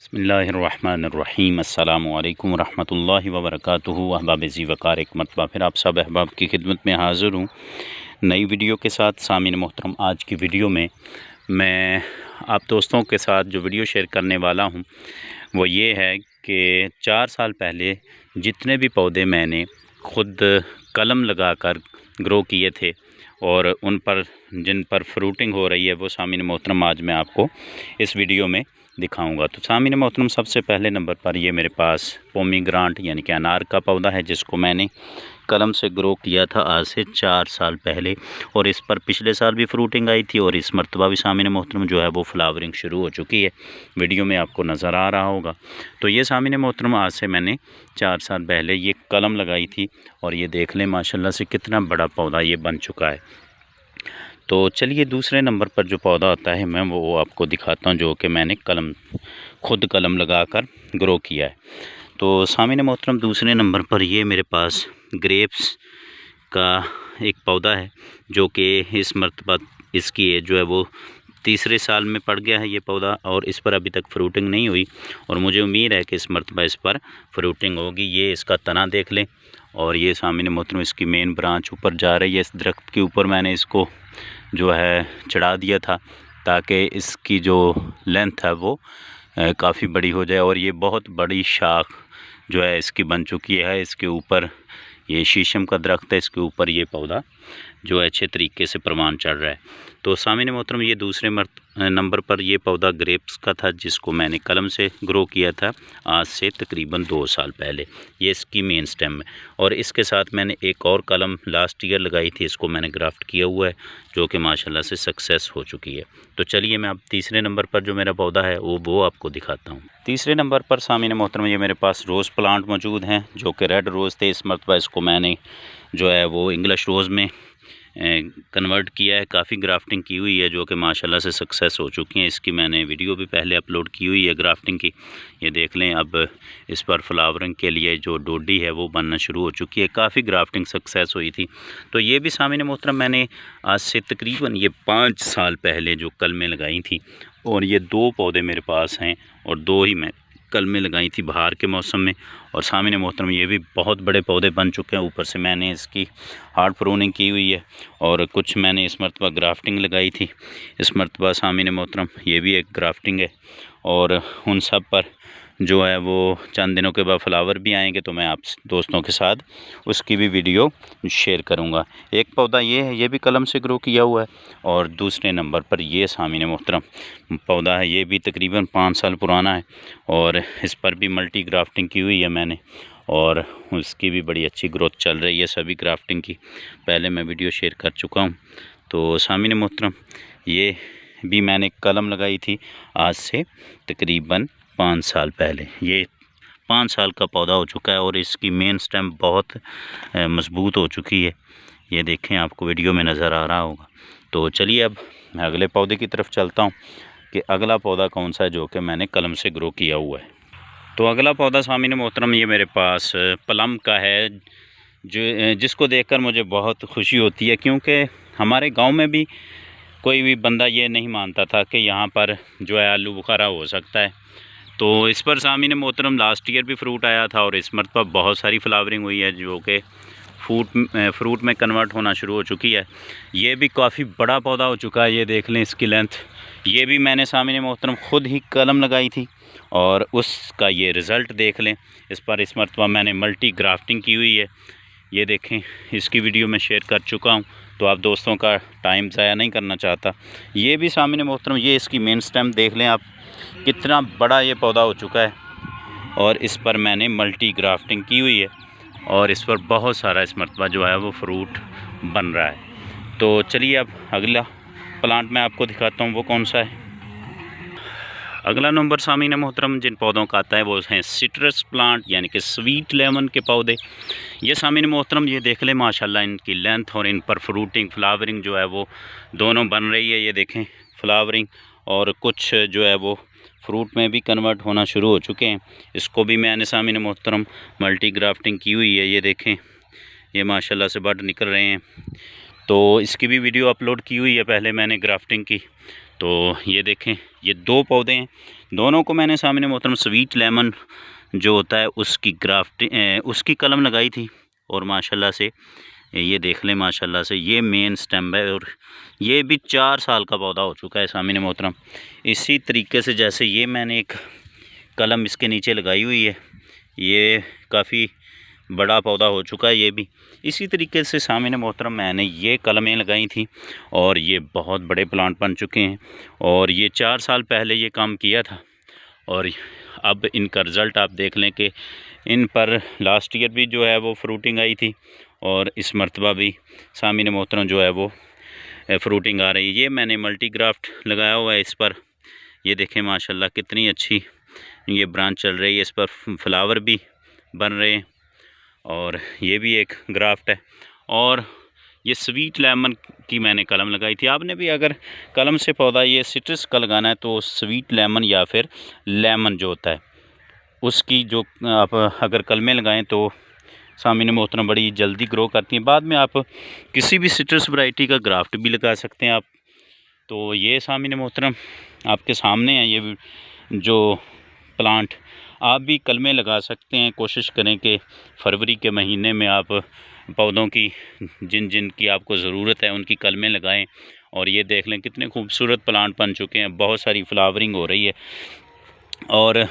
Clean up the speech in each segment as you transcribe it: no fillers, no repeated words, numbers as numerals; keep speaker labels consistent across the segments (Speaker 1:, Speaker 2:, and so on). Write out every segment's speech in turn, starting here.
Speaker 1: बिस्मिल्लाहिर्रहमानिर्रहीम अस्सलामुअलैकुम रहमतुल्लाहि व बरकातुहू। अहबाब ज़ी वक़ार एक मरतबा फिर आप सब अहबाब की खिदमत में हाज़िर हूँ नई वीडियो के साथ। सामीन मोहतरम, आज की वीडियो में मैं आप दोस्तों के साथ जो वीडियो शेयर करने वाला हूँ वो ये है कि 4 साल पहले जितने भी पौधे मैंने ख़ुद कलम लगाकर ग्रो किए थे और उन पर जिन पर फ्रूटिंग हो रही है वो सामीन मोहतरम आज मैं आपको इस वीडियो में दिखाऊंगा। तो सामीन मोहतरम, सबसे पहले नंबर पर ये मेरे पास पोमीग्रांट यानी कि अनार का पौधा है जिसको मैंने कलम से ग्रो किया था आज से 4 साल पहले, और इस पर पिछले साल भी फ्रूटिंग आई थी और इस मरतबा भी सामीन मोहतरम जो है वो फ्लावरिंग शुरू हो चुकी है। वीडियो में आपको नज़र आ रहा होगा। तो ये सामीन मोहतरम आज से मैंने 4 साल पहले ये कलम लगाई थी और ये देख लें माशाल्लाह से कितना बड़ा पौधा ये बन चुका है। तो चलिए दूसरे नंबर पर जो पौधा आता है मैं वो आपको दिखाता हूँ, जो कि मैंने खुद कलम लगाकर ग्रो किया है। तो सामीन मोहतरम, दूसरे नंबर पर ये मेरे पास ग्रेप्स का एक पौधा है जो कि इस मरतबा इसकी एज जो है वो तीसरे साल में पड़ गया है ये पौधा, और इस पर अभी तक फ्रूटिंग नहीं हुई और मुझे उम्मीद है कि इस मरतबा इस पर फ्रूटिंग होगी। ये इसका तना देख लें और ये सामने मोहतरम इसकी मेन ब्रांच ऊपर जा रही है। इस दरख्त के ऊपर मैंने इसको जो है चढ़ा दिया था ताकि इसकी जो लेंथ है वो काफ़ी बड़ी हो जाए, और ये बहुत बड़ी शाख जो है इसकी बन चुकी है। इसके ऊपर ये शीशम का दरख्त है, इसके ऊपर ये पौधा जो है अच्छे तरीके से परवान चढ़ रहा है। तो सामने मोहतरम ये दूसरे नंबर पर ये पौधा ग्रेप्स का था जिसको मैंने कलम से ग्रो किया था आज से तकरीबन 2 साल पहले। ये इसकी मेन स्टेम है और इसके साथ मैंने एक और कलम लास्ट ईयर लगाई थी, इसको मैंने ग्राफ्ट किया हुआ है जो कि माशाल्लाह से सक्सेस हो चुकी है। तो चलिए मैं अब तीसरे नंबर पर जो मेरा पौधा है वो आपको दिखाता हूँ। तीसरे नंबर पर सामने मोहतरम ये मेरे पास रोज़ प्लांट मौजूद हैं जो कि रेड रोज़ थे। इस मरतबा इसको मैंने जो है वो इंग्लिश रोज़ में कन्वर्ट किया है। काफ़ी ग्राफ्टिंग की हुई है जो कि माशाल्लाह से सक्सेस हो चुकी हैं। इसकी मैंने वीडियो भी पहले अपलोड की हुई है ग्राफ्टिंग की, ये देख लें। अब इस पर फ्लावरिंग के लिए जो डोडी है वो बनना शुरू हो चुकी है। काफ़ी ग्राफ्टिंग सक्सेस हुई थी। तो ये भी सामने मोहतरम मैंने आज से तकरीबन ये 5 साल पहले जो कलमें लगाई थी, और ये 2 पौधे मेरे पास हैं और 2 ही मैं कलमें लगाई थी बाहर के मौसम में। और सामने मोहतरम ये भी बहुत बड़े पौधे बन चुके हैं। ऊपर से मैंने इसकी हार्ड प्रूनिंग की हुई है और कुछ मैंने इस मरतबा ग्राफ्टिंग लगाई थी। इस मरतबा सामने मोहतरम ये भी एक ग्राफ्टिंग है और उन सब पर जो है वो चंद दिनों के बाद फ्लावर भी आएंगे, तो मैं आप दोस्तों के साथ उसकी भी वीडियो शेयर करूंगा। एक पौधा ये है, ये भी कलम से ग्रो किया हुआ है, और दूसरे नंबर पर ये सामने मोहतरम पौधा है, ये भी तकरीबन 5 साल पुराना है और इस पर भी मल्टी ग्राफ्टिंग की हुई है मैंने, और उसकी भी बड़ी अच्छी ग्रोथ चल रही है। सभी ग्राफ्टिंग की पहले मैं वीडियो शेयर कर चुका हूँ। तो सामने मोहतरम ये भी मैंने कलम लगाई थी आज से तकरीबन 5 साल पहले। ये 5 साल का पौधा हो चुका है और इसकी मेन स्टेम बहुत मजबूत हो चुकी है। ये देखें, आपको वीडियो में नज़र आ रहा होगा। तो चलिए अब मैं अगले पौधे की तरफ चलता हूँ कि अगला पौधा कौन सा है जो कि मैंने कलम से ग्रो किया हुआ है। तो अगला पौधा सामने मोहतरम ये मेरे पास प्लम का है, जिसको देखकर मुझे बहुत खुशी होती है, क्योंकि हमारे गाँव में भी कोई भी बंदा ये नहीं मानता था कि यहाँ पर जो है आलू बुखारा हो सकता है। तो इस पर सामने मोहतरम लास्ट ईयर भी फ्रूट आया था और इस मरतबा बहुत सारी फ्लावरिंग हुई है जो कि फ्रूट में कन्वर्ट होना शुरू हो चुकी है। ये भी काफ़ी बड़ा पौधा हो चुका है, ये देख लें इसकी लेंथ। ये भी मैंने सामने मोहतरम ख़ुद ही कलम लगाई थी और उसका ये रिज़ल्ट देख लें। इस पर इस मरतबा मैंने मल्टी ग्राफ्टिंग की हुई है, ये देखें। इसकी वीडियो मैं शेयर कर चुका हूँ, तो आप दोस्तों का टाइम ज़ाया नहीं करना चाहता। ये भी सामने मोहतरम ये इसकी मेन स्टेम देख लें आप, कितना बड़ा ये पौधा हो चुका है और इस पर मैंने मल्टी ग्राफ्टिंग की हुई है और इस पर बहुत सारा इस मरतबा जो है वो फ्रूट बन रहा है। तो चलिए अब अगला प्लांट मैं आपको दिखाता हूँ वो कौन सा है। अगला नंबर सामने मोहतरम जिन पौधों का आता है वो हैं सिट्रस प्लांट यानी कि स्वीट लेमन के पौधे। ये सामने मोहतरम ये देख लें माशाल्लाह इनकी लेंथ और इन पर फ्रूटिंग फ्लावरिंग जो है वो दोनों बन रही है। ये देखें फ्लावरिंग और कुछ जो है वो फ्रूट में भी कन्वर्ट होना शुरू हो चुके हैं। इसको भी मैंने सामने मोहतरम मल्टी ग्राफ्टिंग की हुई है। ये देखें, ये माशाल्लाह से बड निकल रहे हैं। तो इसकी भी वीडियो अपलोड की हुई है पहले मैंने ग्राफ्टिंग की। तो ये देखें, ये 2 पौधे हैं, दोनों को मैंने सामने मोहतरम स्वीट लेमन जो होता है उसकी उसकी कलम लगाई थी। और माशाल्लाह से ये देख लें, माशाल्लाह से ये मेन स्टेम है और ये भी 4 साल का पौधा हो चुका है सामने मोहतरम। इसी तरीके से जैसे ये मैंने एक कलम इसके नीचे लगाई हुई है, ये काफ़ी बड़ा पौधा हो चुका है ये भी। इसी तरीके से सामने मोहतरम मैंने ये कलमें लगाई थी और ये बहुत बड़े प्लांट बन चुके हैं। और ये 4 साल पहले ये काम किया था और अब इनका रिज़ल्ट आप देख लें कि इन पर लास्ट ईयर भी जो है वो फ्रूटिंग आई थी और इस मरतबा भी सामने मोहतरम जो है वो फ्रूटिंग आ रही है। ये मैंने मल्टी ग्राफ्ट लगाया हुआ है इस पर, ये देखें माशाल्लाह कितनी अच्छी ये ब्रांच चल रही है, इस पर फ्लावर भी बन रहे हैं। और ये भी एक ग्राफ्ट है। और ये स्वीट लेमन की मैंने कलम लगाई थी। आपने भी अगर कलम से पौधा ये सिट्रस का लगाना है तो स्वीट लेमन या फिर लेमन जो होता है उसकी जो आप अगर कलमें लगाएं तो सामने मोहतरम बड़ी जल्दी ग्रो करती हैं। बाद में आप किसी भी सिट्रस वैरायटी का ग्राफ्ट भी लगा सकते हैं आप। तो ये सामने मोहतरम आपके सामने है ये जो प्लांट, आप भी कलमें लगा सकते हैं। कोशिश करें कि फरवरी के महीने में आप पौधों की जिन जिन की आपको ज़रूरत है उनकी कलमें लगाएं। और ये देख लें कितने खूबसूरत प्लांट बन चुके हैं, बहुत सारी फ्लावरिंग हो रही है। और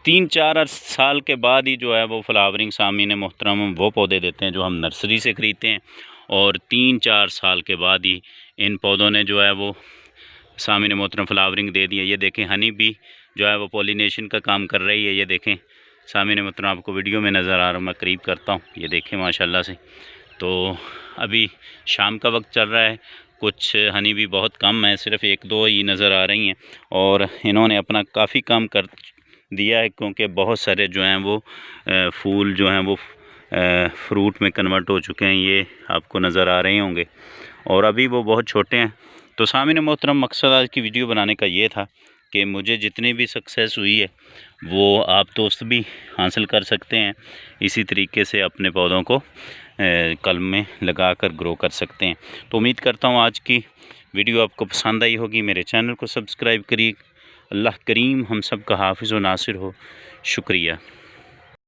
Speaker 1: 3-4 साल के बाद ही जो है वो फ्लावरिंग सामने मोहतरम वो पौधे देते हैं जो हम नर्सरी से ख़रीदते हैं। और 3-4 साल के बाद ही इन पौधों ने जो है वो सामने मोहतरम फ्लावरिंग दे दी है। ये देखें हनी भी जो है वो पॉलिनेशन का काम कर रही है। ये देखें सामने मोहतरम आपको वीडियो में नज़र आ रहा हूँ, मैं करीब करता हूँ, ये देखें माशाल्लाह से। तो अभी शाम का वक्त चल रहा है, कुछ हनी भी बहुत कम है, सिर्फ 1-2 ही नज़र आ रही हैं। और इन्होंने अपना काफ़ी काम कर दिया है क्योंकि बहुत सारे जो हैं वो फूल जो हैं वो फ्रूट में कन्वर्ट हो चुके हैं, ये आपको नज़र आ रहे होंगे। और अभी वो बहुत छोटे हैं। तो सामने मोहतरम मकसद आज की वीडियो बनाने का ये था कि मुझे जितनी भी सक्सेस हुई है वो आप दोस्त भी हासिल कर सकते हैं। इसी तरीके से अपने पौधों को कलम में लगा कर ग्रो कर सकते हैं। तो उम्मीद करता हूँ आज की वीडियो आपको पसंद आई होगी। मेरे चैनल को सब्सक्राइब करिए। अल्लाह करीम हम सब का हाफिज़ व नासिर हो। शुक्रिया।